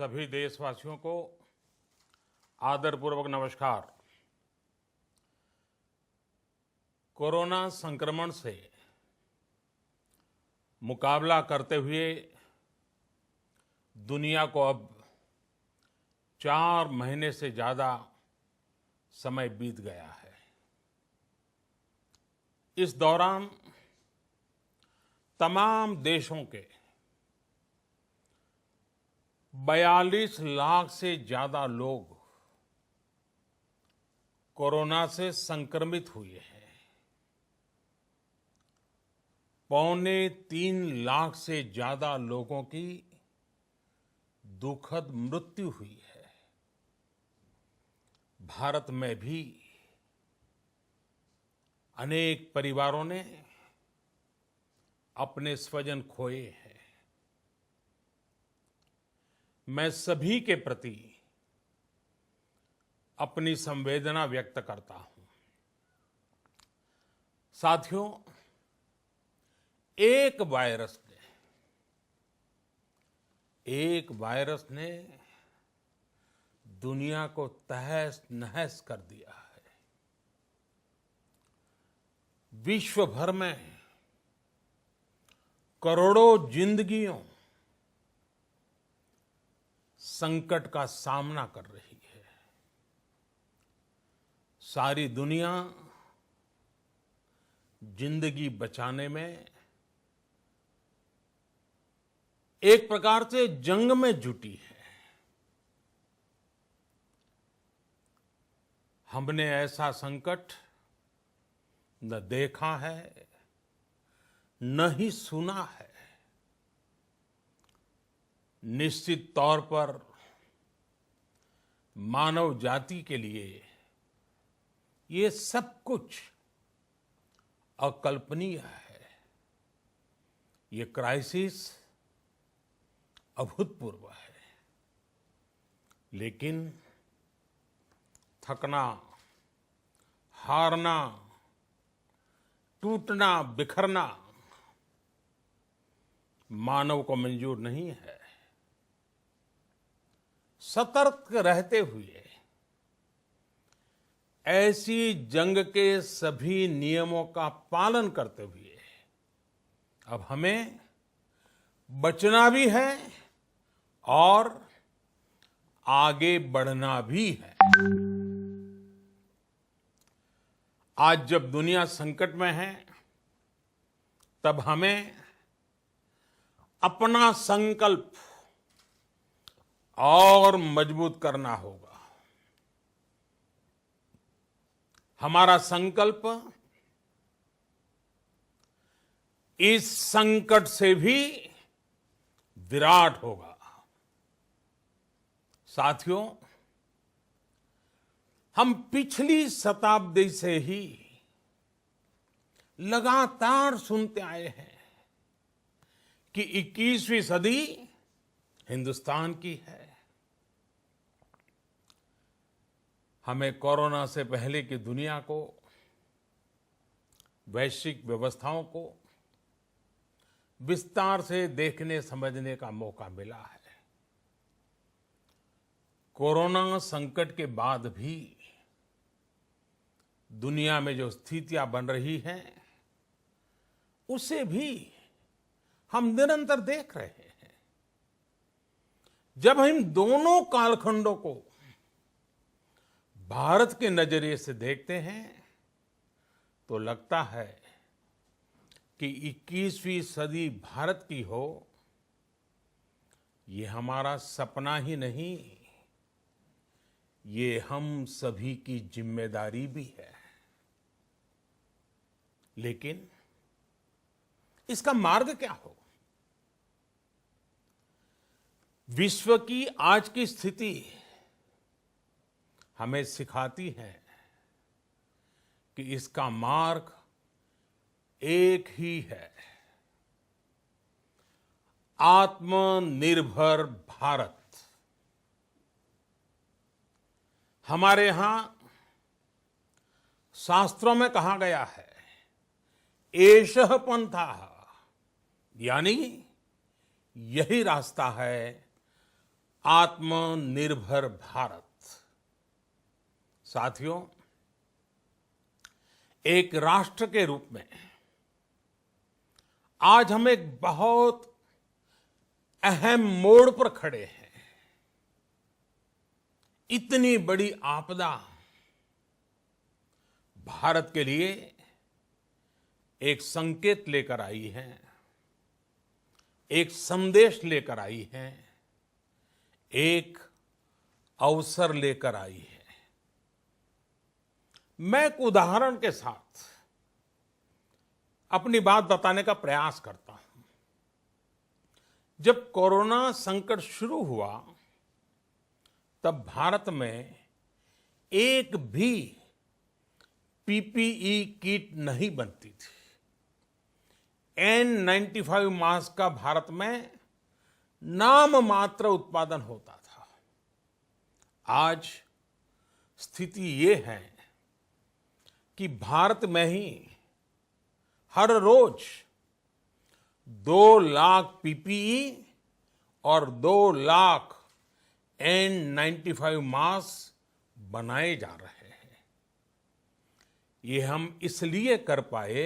सभी देशवासियों को आदरपूर्वक नमस्कार। कोरोना संक्रमण से मुकाबला करते हुए दुनिया को अब 4 महीने से ज्यादा समय बीत गया है। इस दौरान तमाम देशों के 42 लाख से ज्यादा लोग कोरोना से संक्रमित हुए हैं। 2.25 लाख से ज्यादा लोगों की दुखद मृत्यु हुई है। भारत में भी अनेक परिवारों ने अपने स्वजन खोए हैं। मैं सभी के प्रति अपनी संवेदना व्यक्त करता हूं। साथियों, एक वायरस ने दुनिया को तहस नहस कर दिया है। विश्व भर में करोड़ों जिंदगियों संकट का सामना कर रही है। सारी दुनिया जिंदगी बचाने में एक प्रकार से जंग में जुटी है। हमने ऐसा संकट न देखा है, न ही सुना है। निश्चित तौर पर मानव जाति के लिए ये सब कुछ अकल्पनीय है। ये क्राइसिस अभूतपूर्व है। लेकिन थकना, हारना, टूटना, बिखरना मानव को मंजूर नहीं है। सतर्क रहते हुए ऐसी जंग के सभी नियमों का पालन करते हुए अब हमें बचना भी है और आगे बढ़ना भी है। आज जब दुनिया संकट में है, तब हमें अपना संकल्प और मजबूत करना होगा। हमारा संकल्प इस संकट से भी विराट होगा। साथियों, हम पिछली शताब्दी से ही लगातार सुनते आए हैं कि 21वीं सदी हिंदुस्तान की है। हमें कोरोना से पहले की दुनिया को, वैश्विक व्यवस्थाओं को विस्तार से देखने समझने का मौका मिला है। कोरोना संकट के बाद भी दुनिया में जो स्थितियां बन रही हैं, उसे भी हम निरंतर देख रहे हैं। जब हम दोनों कालखंडों को भारत के नजरिए से देखते हैं, तो लगता है कि 21वीं सदी भारत की हो, ये हमारा सपना ही नहीं, ये हम सभी की जिम्मेदारी भी है। लेकिन इसका मार्ग क्या हो? विश्व की आज की स्थिति हमें सिखाती है कि इसका मार्ग एक ही है, आत्मनिर्भर भारत। हमारे यहां शास्त्रों में कहा गया है, एषः पंथः, यानी यही रास्ता है आत्मनिर्भर भारत। साथियों, एक राष्ट्र के रूप में आज हम एक बहुत अहम मोड़ पर खड़े हैं। इतनी बड़ी आपदा भारत के लिए एक संकेत लेकर आई है, एक संदेश लेकर आई है, एक अवसर लेकर आई है। मैं एक उदाहरण के साथ अपनी बात बताने का प्रयास करता हूं। जब कोरोना संकट शुरू हुआ, तब भारत में एक भी पीपीई किट नहीं बनती थी। N95 मास्क का भारत में नाम मात्र उत्पादन होता था। आज स्थिति ये है कि भारत में ही हर रोज 2 लाख पीपीई और 2 लाख N95 मास्क बनाए जा रहे हैं। ये हम इसलिए कर पाए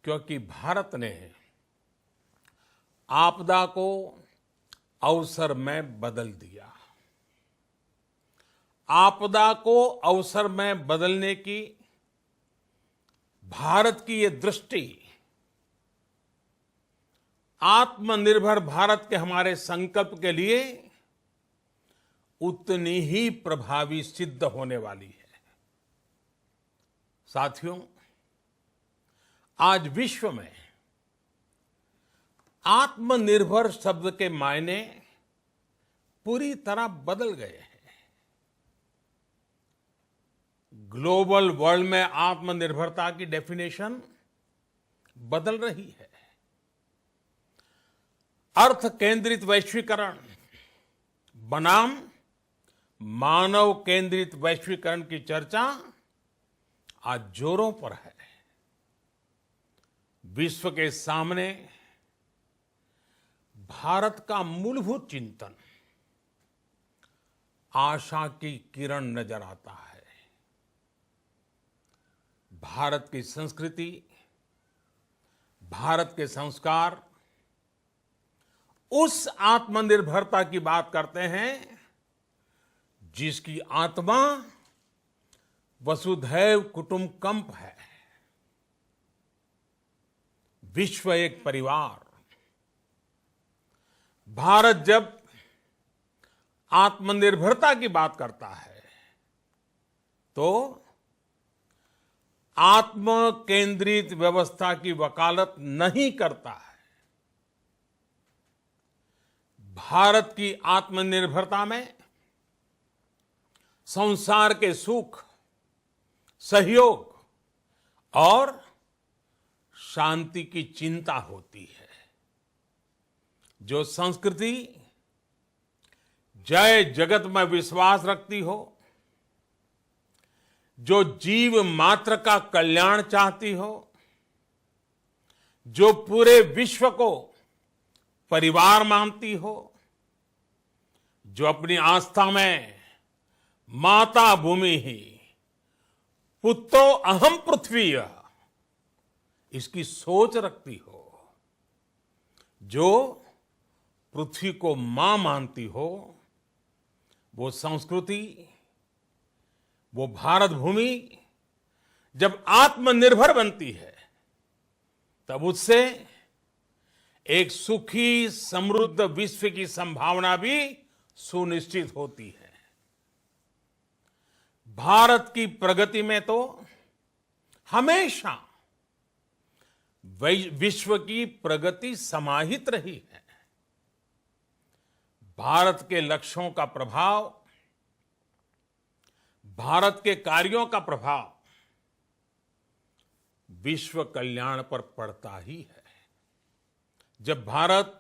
क्योंकि भारत ने आपदा को अवसर में बदल दिया। आपदा को अवसर में बदलने की भारत की ये दृष्टि आत्मनिर्भर भारत के हमारे संकल्प के लिए उतनी ही प्रभावी सिद्ध होने वाली है। साथियों, आज विश्व में आत्मनिर्भर शब्द के मायने पूरी तरह बदल गए हैं। ग्लोबल वर्ल्ड में आत्मनिर्भरता की डेफिनेशन बदल रही है। अर्थ केंद्रित वैश्वीकरण बनाम मानव केंद्रित वैश्वीकरण की चर्चा आज जोरों पर है। विश्व के सामने भारत का मूलभूत चिंतन आशा की किरण नजर आता है। भारत की संस्कृति, भारत के संस्कार उस आत्मनिर्भरता की बात करते हैं जिसकी आत्मा वसुधैव कुटुंबकम है। विश्व एक परिवार। भारत जब आत्मनिर्भरता की बात करता है तो आत्म केंद्रित व्यवस्था की वकालत नहीं करता है। भारत की आत्मनिर्भरता में संसार के सुख, सहयोग और शांति की चिंता होती है। जो संस्कृति जय जगत में विश्वास रखती हो, जो जीव मात्र का कल्याण चाहती हो, जो पूरे विश्व को परिवार मानती हो, जो अपनी आस्था में माता भूमि ही पुत्रो अहम पृथ्वी इसकी सोच रखती हो, जो पृथ्वी को मां मानती हो, वो संस्कृति, वो भारत भूमि जब आत्मनिर्भर बनती है तब उससे एक सुखी समृद्ध विश्व की संभावना भी सुनिश्चित होती है। भारत की प्रगति में तो हमेशा विश्व की प्रगति समाहित रही है। भारत के लक्ष्यों का प्रभाव, भारत के कार्यों का प्रभाव विश्व कल्याण पर पड़ता ही है। जब भारत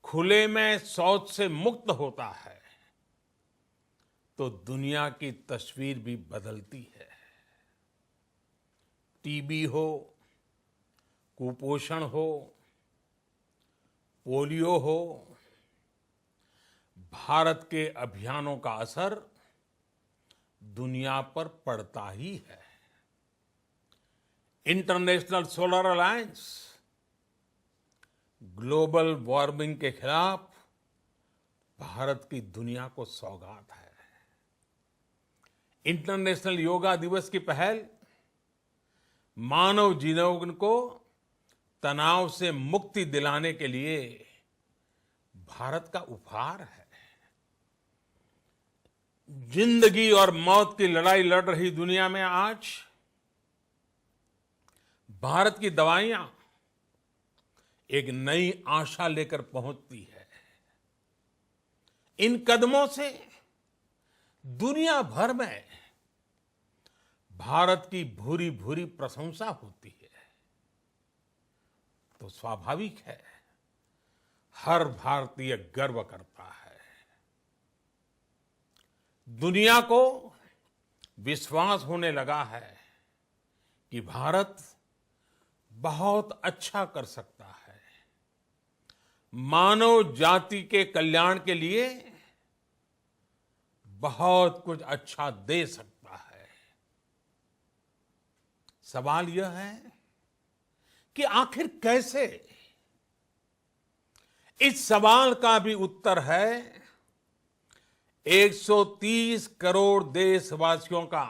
खुले में शौच से मुक्त होता है तो दुनिया की तस्वीर भी बदलती है। टीबी हो, कुपोषण हो, पोलियो हो, भारत के अभियानों का असर दुनिया पर पड़ता ही है। International solar alliance global warming के खिलाफ भारत की दुनिया को सौगात है। इंटरनेशनल योगा दिवस की पहल मानव जीवन को तनाव से मुक्ति दिलाने के लिए भारत का उपहार है। जिंदगी और मौत की लड़ाई लड़ रही दुनिया में आज भारत की दवाइयां एक नई आशा लेकर पहुंचती है। इन कदमों से दुनिया भर में भारत की भूरी भूरी प्रशंसा होती है। तो स्वाभाविक है, हर भारतीय गर्व करता है। दुनिया को विश्वास होने लगा है कि भारत बहुत अच्छा कर सकता है, मानव जाति के कल्याण के लिए बहुत कुछ अच्छा दे सकता है। सवाल यह है कि आखिर कैसे? इस सवाल का भी उत्तर है 130 करोड़ देशवासियों का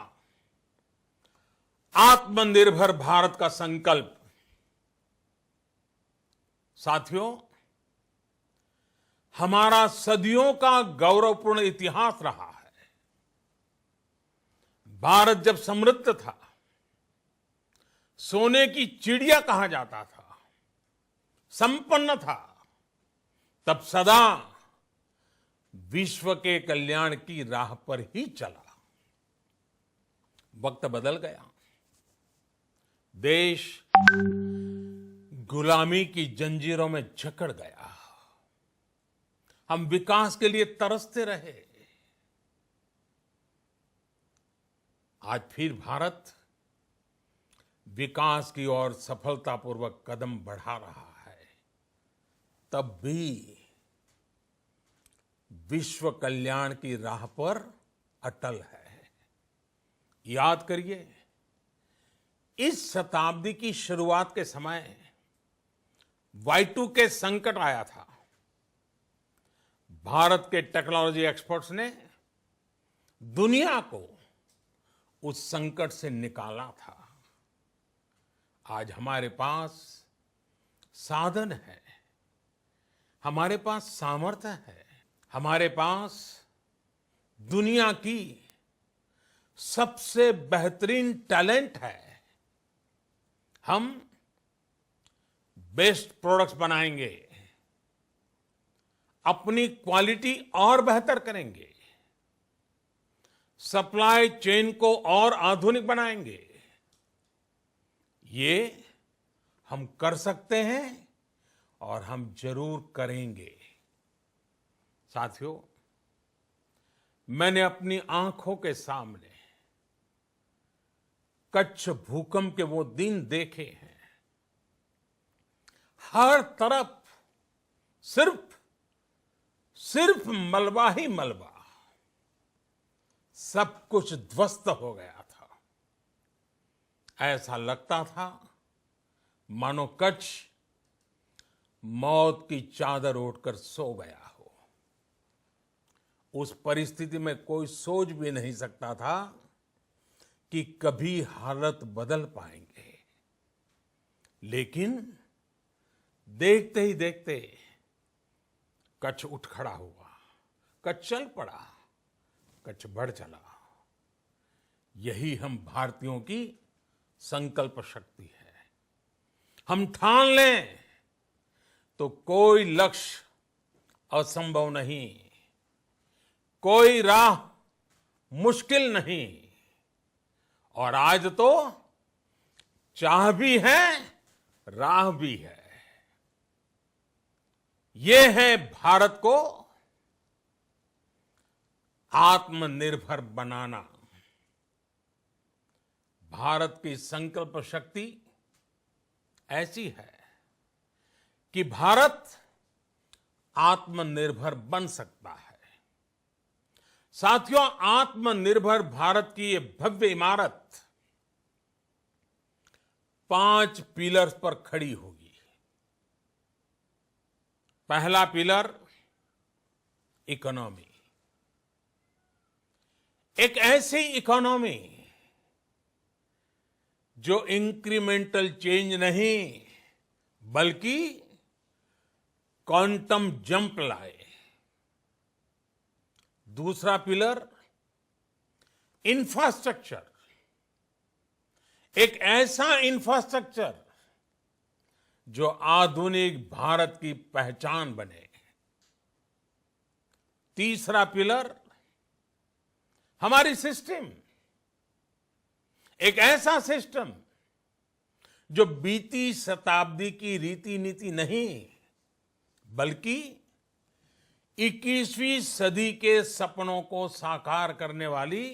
आत्मनिर्भर भारत का संकल्प। साथियों, हमारा सदियों का गौरवपूर्ण इतिहास रहा है। भारत जब समृद्ध था, सोने की चिड़िया कहा जाता था, संपन्न था, तब सदा विश्व के कल्याण की राह पर ही चला। वक्त बदल गया, देश गुलामी की जंजीरों में जकड़ गया। हम विकास के लिए तरसते रहे। आज फिर भारत विकास की ओर सफलतापूर्वक कदम बढ़ा रहा है। तब भी विश्व कल्याण की राह पर अटल है। याद करिए, इस शताब्दी की शुरुआत के समय Y2K संकट आया था। भारत के टेक्नोलॉजी एक्सपर्ट्स ने दुनिया को उस संकट से निकाला था। आज हमारे पास साधन है, हमारे पास सामर्थ्य है, हमारे पास दुनिया की सबसे बेहतरीन टैलेंट है। हम बेस्ट प्रोडक्ट्स बनाएंगे, अपनी क्वालिटी और बेहतर करेंगे, सप्लाई चेन को और आधुनिक बनाएंगे। ये हम कर सकते हैं और हम जरूर करेंगे। साथियों, मैंने अपनी आंखों के सामने कच्छ भूकंप के वो दिन देखे हैं। हर तरफ सिर्फ मलबा ही मलबा, सब कुछ ध्वस्त हो गया था। ऐसा लगता था मानो कच्छ मौत की चादर ओढ़कर सो गया हो। उस परिस्थिति में कोई सोच भी नहीं सकता था कि कभी हालत बदल पाएंगे। लेकिन देखते ही देखते कच्छ उठ खड़ा हुआ, कच्छ चल पड़ा, कच्छ बढ़ चला। यही हम भारतीयों की संकल्प शक्ति है। हम ठान लें तो कोई लक्ष्य असंभव नहीं, कोई राह मुश्किल नहीं। और आज तो चाह भी है, राह भी है। ये है भारत को आत्मनिर्भर बनाना। भारत की संकल्प शक्ति ऐसी है कि भारत आत्मनिर्भर बन सकता है। साथियों, आत्मनिर्भर भारत की ये भव्य इमारत 5 पिलर्स पर खड़ी होगी। पहला पिलर इकोनॉमी। एक ऐसी इकोनॉमी जो इंक्रीमेंटल चेंज नहीं बल्कि क्वांटम जंप लाए। दूसरा पिलर इंफ्रास्ट्रक्चर। एक ऐसा इंफ्रास्ट्रक्चर जो आधुनिक भारत की पहचान बने। तीसरा पिलर हमारी सिस्टम। एक ऐसा सिस्टम जो बीती शताब्दी की रीति नीति नहीं बल्कि 21वीं सदी के सपनों को साकार करने वाली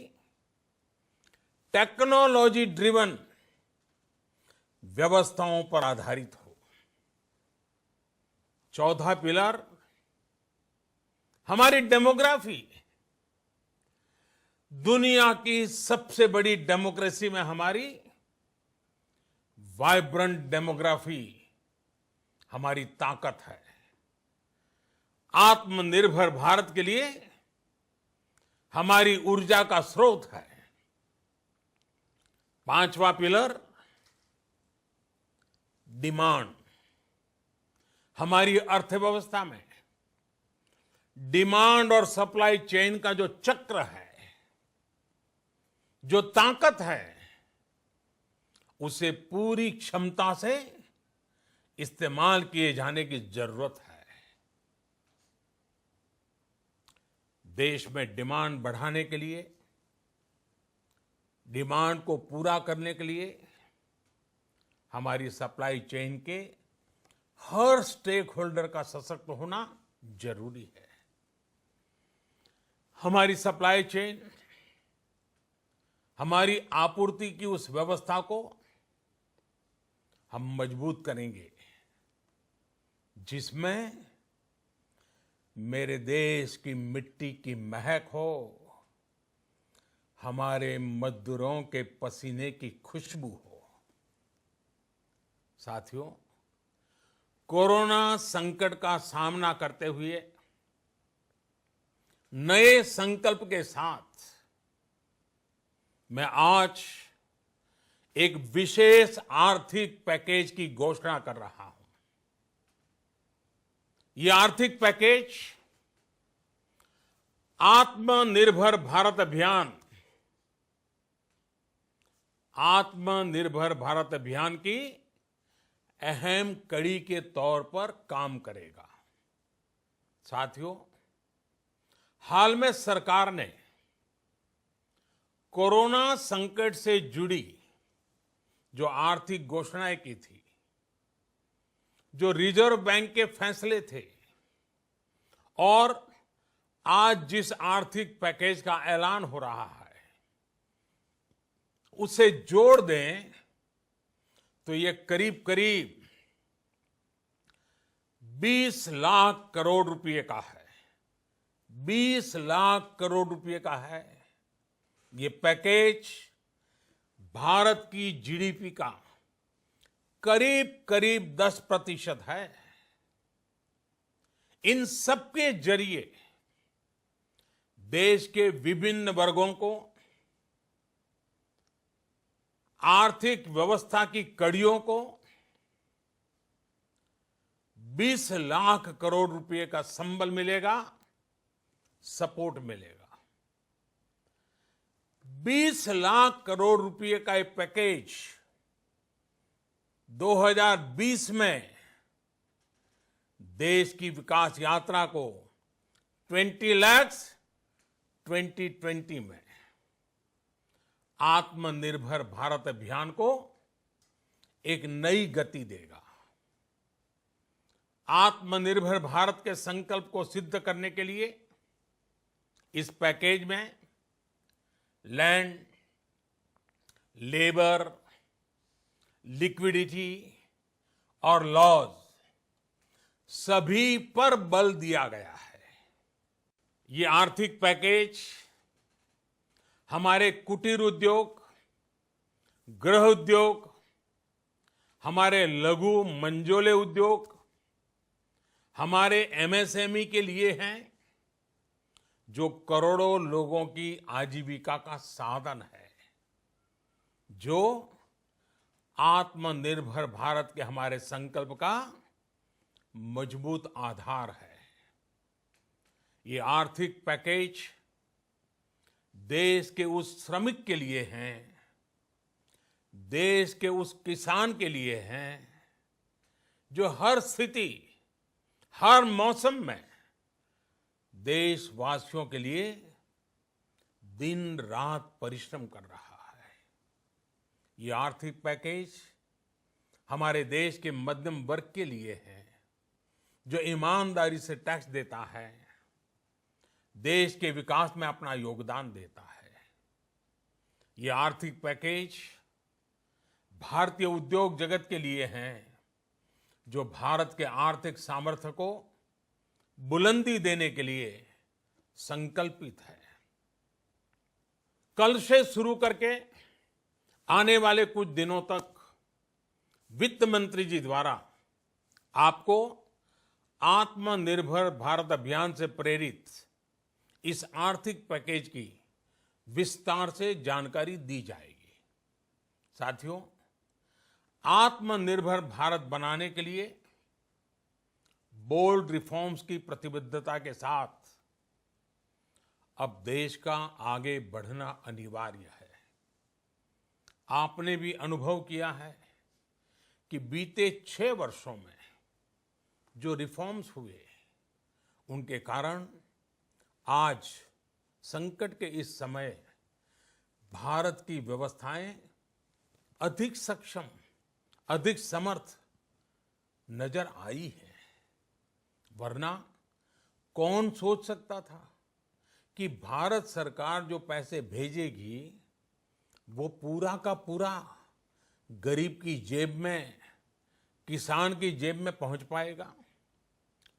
टेक्नोलॉजी ड्रिवन व्यवस्थाओं पर आधारित हो। चौथा पिलर हमारी डेमोग्राफी। दुनिया की सबसे बड़ी डेमोक्रेसी में हमारी वाइब्रेंट डेमोग्राफी हमारी ताकत है। आत्मनिर्भर भारत के लिए हमारी ऊर्जा का स्रोत है। पांचवा पिलर डिमांड। हमारी अर्थव्यवस्था में डिमांड और सप्लाई चेन का जो चक्र है, जो ताकत है, उसे पूरी क्षमता से इस्तेमाल किए जाने की जरूरत है। देश में डिमांड बढ़ाने के लिए, डिमांड को पूरा करने के लिए हमारी सप्लाई चेन के हर स्टेक होल्डर का सशक्त होना जरूरी है। हमारी सप्लाई चेन, हमारी आपूर्ति की उस व्यवस्था को हम मजबूत करेंगे जिसमें मेरे देश की मिट्टी की महक हो, हमारे मजदूरों के पसीने की खुशबू हो। साथियों, कोरोना संकट का सामना करते हुए नए संकल्प के साथ मैं आज एक विशेष आर्थिक पैकेज की घोषणा कर रहा हूं। ये आर्थिक पैकेज आत्मनिर्भर भारत अभियान, आत्मनिर्भर भारत अभियान की अहम कड़ी के तौर पर काम करेगा। साथियों, हाल में सरकार ने कोरोना संकट से जुड़ी जो आर्थिक घोषणाएं की थी, जो रिजर्व बैंक के फैसले थे और आज जिस आर्थिक पैकेज का ऐलान हो रहा है, उसे जोड़ दें तो ये करीब करीब 20 लाख करोड़ रुपए का है। 20 लाख करोड़ रुपए का है। ये पैकेज भारत की जीडीपी का करीब करीब 10% है। इन सबके जरिए देश के विभिन्न वर्गों को आर्थिक व्यवस्था की कड़ियों को 20 लाख करोड़ रुपए का संबल मिलेगा, सपोर्ट मिलेगा। 20 लाख करोड़ रुपए का ये पैकेज 2020 में देश की विकास यात्रा को 20 लाख 2020 में आत्मनिर्भर भारत अभियान को एक नई गति देगा। आत्मनिर्भर भारत के संकल्प को सिद्ध करने के लिए इस पैकेज में लैंड, लेबर, लिक्विडिटी और लॉज सभी पर बल दिया गया है। ये आर्थिक पैकेज हमारे कुटीर उद्योग, गृह उद्योग, हमारे लघु मंझोले उद्योग, हमारे एमएसएमई के लिए हैं, जो करोड़ों लोगों की आजीविका का साधन है, जो आत्मनिर्भर भारत के हमारे संकल्प का मजबूत आधार है। ये आर्थिक पैकेज देश के उस श्रमिक के लिए हैं, देश के उस किसान के लिए हैं, जो हर स्थिति, हर मौसम में देशवासियों के लिए दिन रात परिश्रम कर रहा है। ये आर्थिक पैकेज हमारे देश के मध्यम वर्ग के लिए है, जो ईमानदारी से टैक्स देता है, देश के विकास में अपना योगदान देता है। ये आर्थिक पैकेज भारतीय उद्योग जगत के लिए है, जो भारत के आर्थिक सामर्थ्य को बुलंदी देने के लिए संकल्पित है। कल से शुरू करके आने वाले कुछ दिनों तक वित्त मंत्री जी द्वारा आपको आत्मनिर्भर भारत अभियान से प्रेरित इस आर्थिक पैकेज की विस्तार से जानकारी दी जाएगी। साथियों, आत्मनिर्भर भारत बनाने के लिए बोल्ड रिफॉर्म्स की प्रतिबद्धता के साथ अब देश का आगे बढ़ना अनिवार्य है। आपने भी अनुभव किया है कि बीते 6 वर्षों में जो रिफॉर्म्स हुए, उनके कारण आज संकट के इस समय भारत की व्यवस्थाएं अधिक सक्षम, अधिक समर्थ नजर आई है। वरना कौन सोच सकता था कि भारत सरकार जो पैसे भेजेगी वो पूरा का पूरा गरीब की जेब में, किसान की जेब में पहुंच पाएगा।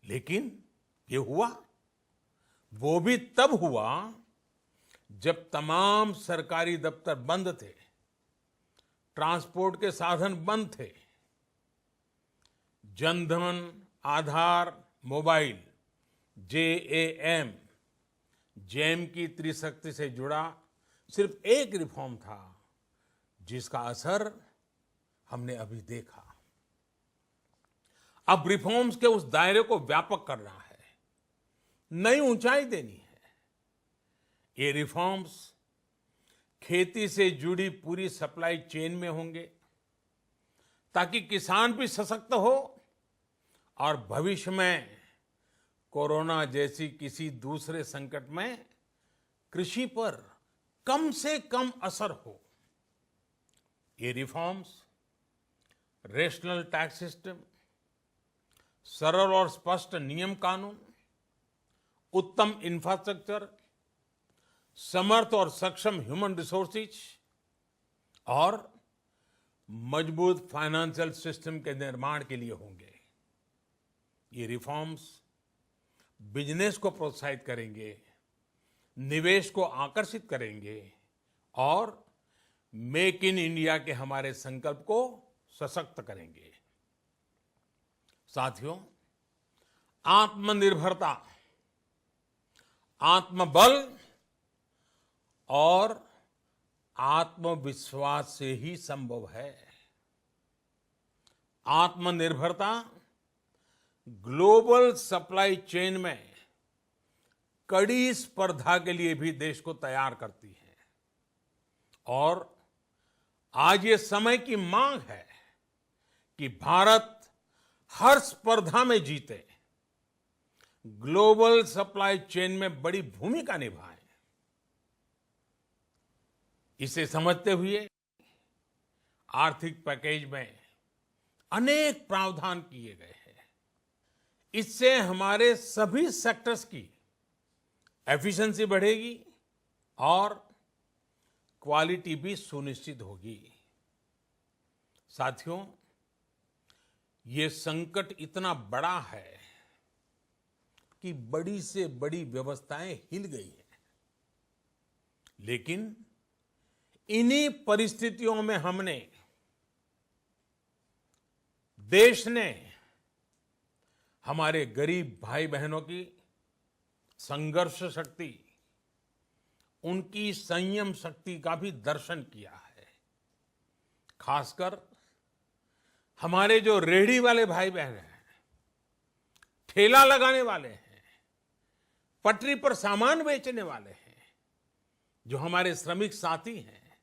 लेकिन ये हुआ, वो भी तब हुआ जब तमाम सरकारी दफ्तर बंद थे, ट्रांसपोर्ट के साधन बंद थे। जनधन, आधार, मोबाइल, जेम की त्रिशक्ति से जुड़ा सिर्फ एक रिफॉर्म था, जिसका असर हमने अभी देखा। अब रिफॉर्म्स के उस दायरे को व्यापक करना है, नई ऊंचाई देनी है। ये रिफॉर्म्स खेती से जुड़ी पूरी सप्लाई चेन में होंगे, ताकि किसान भी सशक्त हो और भविष्य में कोरोना जैसी किसी दूसरे संकट में कृषि पर कम से कम असर हो। ये रिफॉर्म्स रेशनल टैक्स सिस्टम, सरल और स्पष्ट नियम कानून, उत्तम इंफ्रास्ट्रक्चर, समर्थ और सक्षम ह्यूमन रिसोर्सेज और मजबूत फाइनेंशियल सिस्टम के निर्माण के लिए होंगे। ये रिफॉर्म्स बिजनेस को प्रोत्साहित करेंगे, निवेश को आकर्षित करेंगे और मेक इन इंडिया के हमारे संकल्प को सशक्त करेंगे। साथियों, आत्मनिर्भरता, आत्मबल और आत्मविश्वास से ही संभव है। आत्मनिर्भरता ग्लोबल सप्लाई चेन में कड़ी स्पर्धा के लिए भी देश को तैयार करती है और आज ये समय की मांग है कि भारत हर स्पर्धा में जीते, ग्लोबल सप्लाई चेन में बड़ी भूमिका निभाए। इसे समझते हुए आर्थिक पैकेज में अनेक प्रावधान किए गए हैं। इससे हमारे सभी सेक्टर्स की एफिशिएंसी बढ़ेगी और क्वालिटी भी सुनिश्चित होगी। साथियों, ये संकट इतना बड़ा है कि बड़ी से बड़ी व्यवस्थाएं हिल गई हैं। लेकिन इन्हीं परिस्थितियों में हमने, देश ने हमारे गरीब भाई बहनों की संघर्ष शक्ति, उनकी संयम शक्ति का भी दर्शन किया है। खासकर हमारे जो रेहड़ी वाले भाई बहन हैं, ठेला लगाने वाले हैं, पटरी पर सामान बेचने वाले हैं, जो हमारे श्रमिक साथी हैं,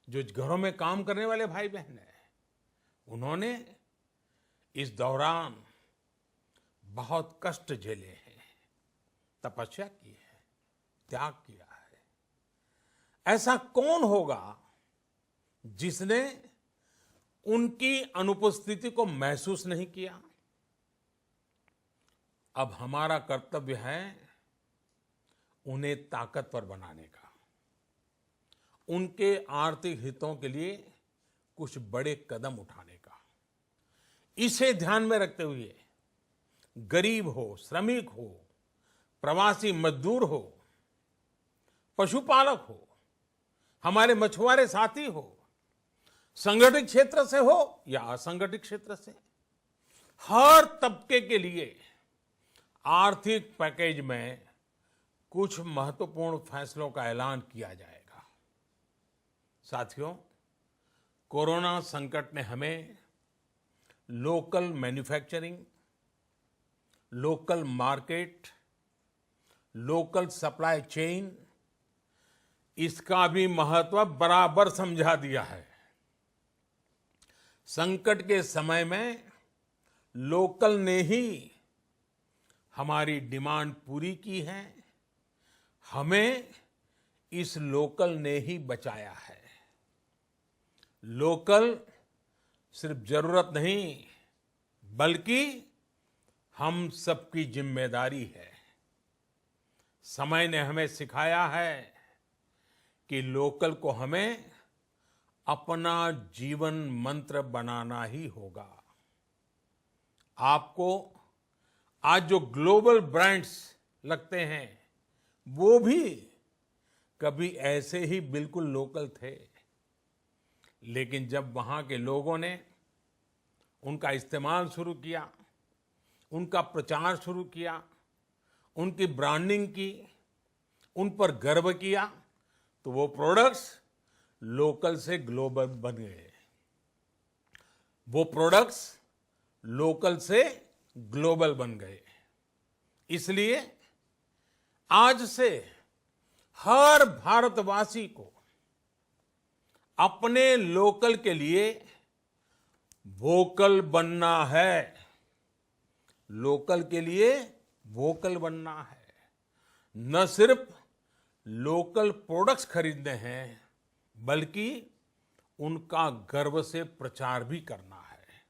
जो घरों में काम करने वाले भाई बहन हैं, उन्होंने इस दौरान बहुत कष्ट झेले हैं, तपस्या की है, त्याग किया है। ऐसा कौन होगा जिसने उनकी अनुपस्थिति को महसूस नहीं किया? अब हमारा कर्तव्य है उन्हें ताकतवर बनाने का, उनके आर्थिक हितों के लिए कुछ बड़े कदम उठाने का। इसे ध्यान में रखते हुए गरीब हो, श्रमिक हो, प्रवासी मजदूर हो, पशुपालक हो, हमारे मछुआरे साथी हो, संगठित क्षेत्र से हो या असंगठित क्षेत्र से, हर तबके के लिए आर्थिक पैकेज में कुछ महत्वपूर्ण फैसलों का ऐलान किया जाएगा। साथियों, कोरोना संकट ने हमें local manufacturing, local market, local supply chain, इसका भी महत्व बराबर समझा दिया है। संकट के समय में लोकल ने ही हमारी डिमांड पूरी की है, हमें इस लोकल ने ही बचाया है। लोकल सिर्फ जरूरत नहीं, बल्कि हम सबकी जिम्मेदारी है। समय ने हमें सिखाया है कि लोकल को हमें अपना जीवन मंत्र बनाना ही होगा। आपको आज जो ग्लोबल ब्रांड्स लगते हैं, वो भी कभी ऐसे ही बिल्कुल लोकल थे, लेकिन जब वहां के लोगों ने उनका इस्तेमाल शुरू किया, उनका प्रचार शुरू किया, उनकी ब्रांडिंग की, उन पर गर्व किया, तो वो प्रोडक्ट्स लोकल से ग्लोबल बन गए। वो प्रोडक्ट्स लोकल से ग्लोबल बन गए। इसलिए आज से हर भारतवासी को अपने लोकल के लिए वोकल बनना है। लोकल के लिए वोकल बनना है। न सिर्फ लोकल प्रोडक्ट्स खरीदने हैं, बल्कि उनका गर्व से प्रचार भी करना है।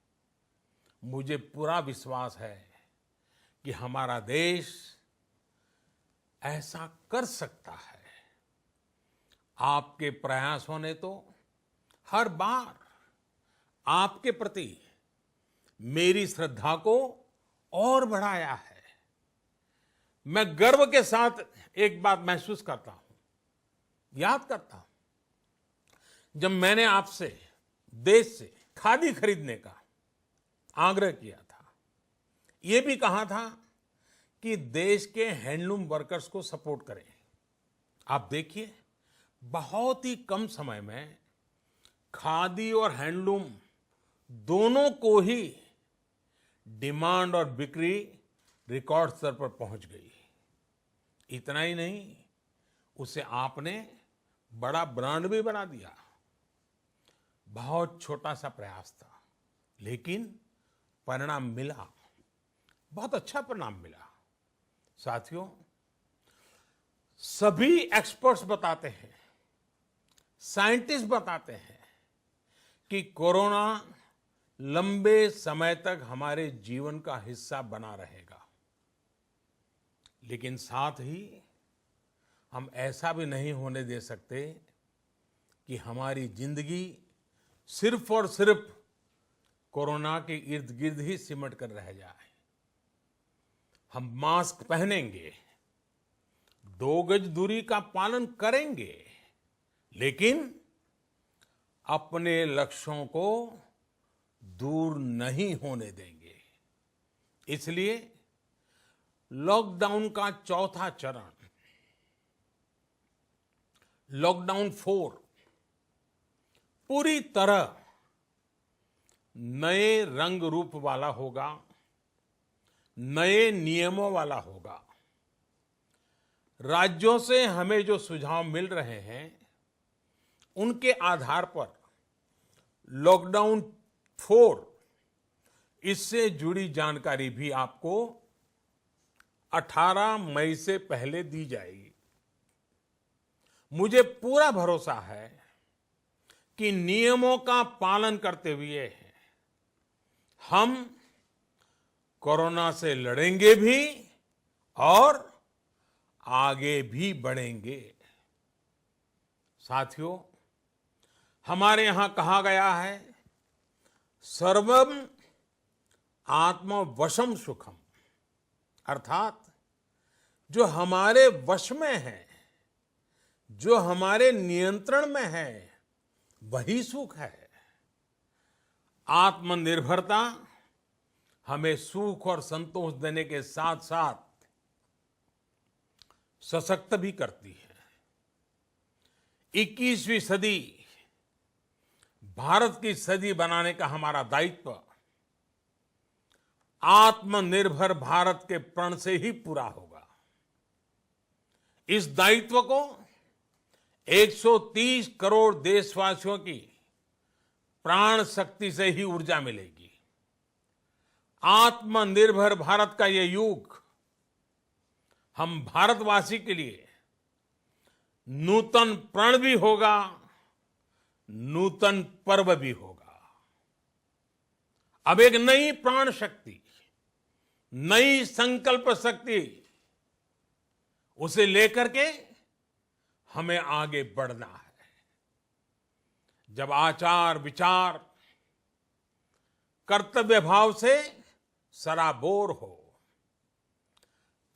मुझे पूरा विश्वास है कि हमारा देश ऐसा कर सकता है। आपके प्रयासों ने तो हर बार आपके प्रति मेरी श्रद्धा को और बढ़ाया है। मैं गर्व के साथ एक बात महसूस करता हूं, याद करता हूं, जब मैंने आपसे देश से खादी खरीदने का आग्रह किया था, यह भी कहा था कि देश के हैंडलूम वर्कर्स को सपोर्ट करें। आप देखिए, बहुत ही कम समय में खादी और हैंडलूम दोनों को ही डिमांड और बिक्री रिकॉर्ड स्तर पर पहुंच गई। इतना ही नहीं, उसे आपने बड़ा ब्रांड भी बना दिया। बहुत छोटा सा प्रयास था, लेकिन परिणाम मिला, बहुत अच्छा परिणाम मिला। साथियों, सभी एक्सपर्ट्स बताते हैं, साइंटिस्ट बताते हैं कि कोरोना लंबे समय तक हमारे जीवन का हिस्सा बना रहेगा। लेकिन साथ ही हम ऐसा भी नहीं होने दे सकते कि हमारी जिंदगी सिर्फ और सिर्फ कोरोना के इर्द गिर्द ही सिमट कर रह जाए। हम मास्क पहनेंगे, 2 गज दूरी का पालन करेंगे, लेकिन अपने लक्ष्यों को दूर नहीं होने देंगे। इसलिए लॉकडाउन का चौथा चरण, लॉकडाउन 4, पूरी तरह नए रंग रूप वाला होगा, नए नियमों वाला होगा। राज्यों से हमें जो सुझाव मिल रहे हैं, उनके आधार पर लॉकडाउन 4, इससे जुड़ी जानकारी भी आपको 18 मई से पहले दी जाएगी। मुझे पूरा भरोसा है कि नियमों का पालन करते हुए हम कोरोना से लड़ेंगे भी और आगे भी बढ़ेंगे। साथियों, हमारे यहां कहा गया है, सर्वम आत्मवशम सुखम, अर्थात जो हमारे वश में है, जो हमारे नियंत्रण में है, वही सुख है। आत्मनिर्भरता हमें सुख और संतोष देने के साथ साथ सशक्त भी करती है। 21वीं सदी भारत की सदी बनाने का हमारा दायित्व आत्मनिर्भर भारत के प्रण से ही पूरा होगा। इस दायित्व को 130 करोड़ देशवासियों की प्राण शक्ति से ही ऊर्जा मिलेगी। आत्मनिर्भर भारत का ये युग हम भारतवासी के लिए नूतन प्रण भी होगा, नूतन पर्व भी होगा। अब एक नई प्राण शक्ति, नई संकल्प शक्ति, उसे लेकर के हमें आगे बढ़ना है। जब आचार विचार कर्तव्य भाव से सराबोर हो,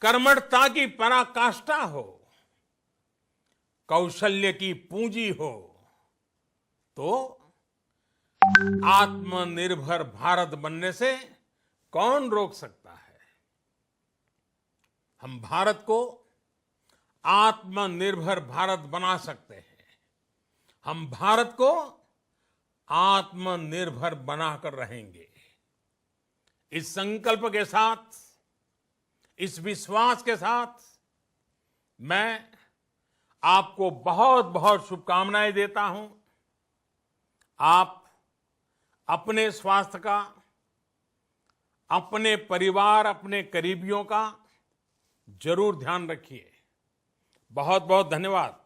कर्मठता की पराकाष्ठा हो, कौशल्य की पूंजी हो, तो आत्मनिर्भर भारत बनने से कौन रोक सकता है। हम भारत को आत्मनिर्भर भारत बना सकते हैं। हम भारत को आत्मनिर्भर बनाकर रहेंगे। इस संकल्प के साथ, इस विश्वास के साथ मैं आपको बहुत बहुत शुभकामनाएं देता हूं। आप अपने स्वास्थ्य का, अपने परिवार, अपने करीबियों का जरूर ध्यान रखिए। बहुत बहुत धन्यवाद।